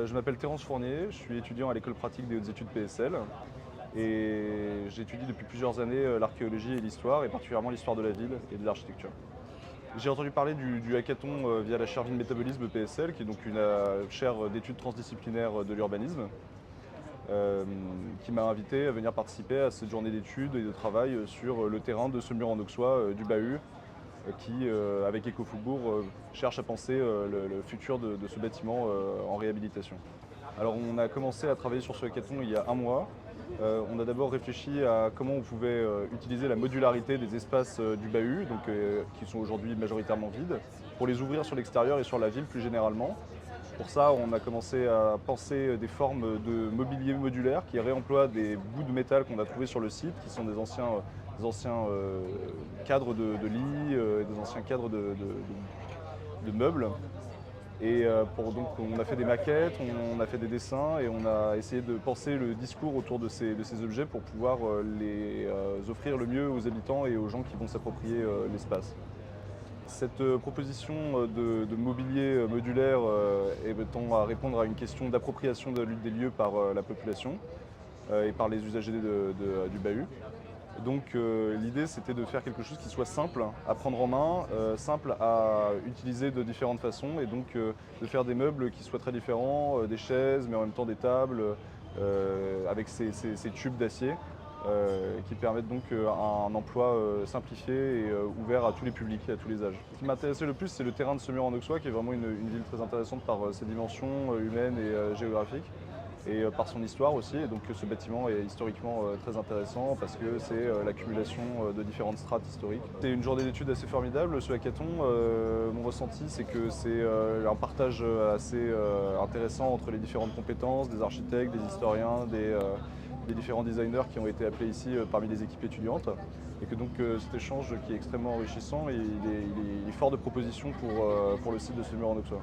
Je m'appelle Terence Fournier, je suis étudiant à l'école pratique des hautes études PSL et j'étudie depuis plusieurs années l'archéologie et l'histoire, et particulièrement l'histoire de la ville et de l'architecture. J'ai entendu parler du hackathon via la chaire Ville Métabolisme PSL, qui est donc une chaire d'études transdisciplinaires de l'urbanisme, euh, qui m'a invité à venir participer à cette journée d'études et de travail sur le terrain de Saumur-en-Auxois du Bahut, qui, avec Ecofaubourg, cherche à penser le futur de ce bâtiment en réhabilitation. Alors on a commencé à travailler sur ce hackathon il y a un mois. On a d'abord réfléchi à comment on pouvait utiliser la modularité des espaces du Bahut, donc, qui sont aujourd'hui majoritairement vides, pour les ouvrir sur l'extérieur et sur la ville plus généralement. Pour ça, on a commencé à penser des formes de mobilier modulaire qui réemploient des bouts de métal qu'on a trouvés sur le site, qui sont des anciens cadres de lits, des anciens cadres de meubles. Et donc, on a fait des maquettes, on a fait des dessins et on a essayé de penser le discours autour de ces objets pour pouvoir les offrir le mieux aux habitants et aux gens qui vont s'approprier l'espace. Cette proposition de mobilier modulaire tend à répondre à une question d'appropriation des lieux par la population et par les usagers du Bahut. Donc l'idée, c'était de faire quelque chose qui soit simple à prendre en main, simple à utiliser de différentes façons, et donc de faire des meubles qui soient très différents, des chaises mais en même temps des tables avec ces tubes d'acier qui permettent donc un emploi simplifié et ouvert à tous les publics et à tous les âges. Ce qui m'intéressait le plus, c'est le terrain de Saumur-en-Auxois, qui est vraiment une ville très intéressante par ses dimensions humaines et géographiques, et par son histoire aussi. Et donc ce bâtiment est historiquement très intéressant parce que c'est l'accumulation de différentes strates historiques. C'est une journée d'études assez formidable, ce hackathon. Mon ressenti, c'est que c'est un partage assez intéressant entre les différentes compétences des architectes, des historiens, des différents designers qui ont été appelés ici parmi les équipes étudiantes, et que donc cet échange qui est extrêmement enrichissant, et il est fort de propositions pour le site de Saumur-en-Auxois.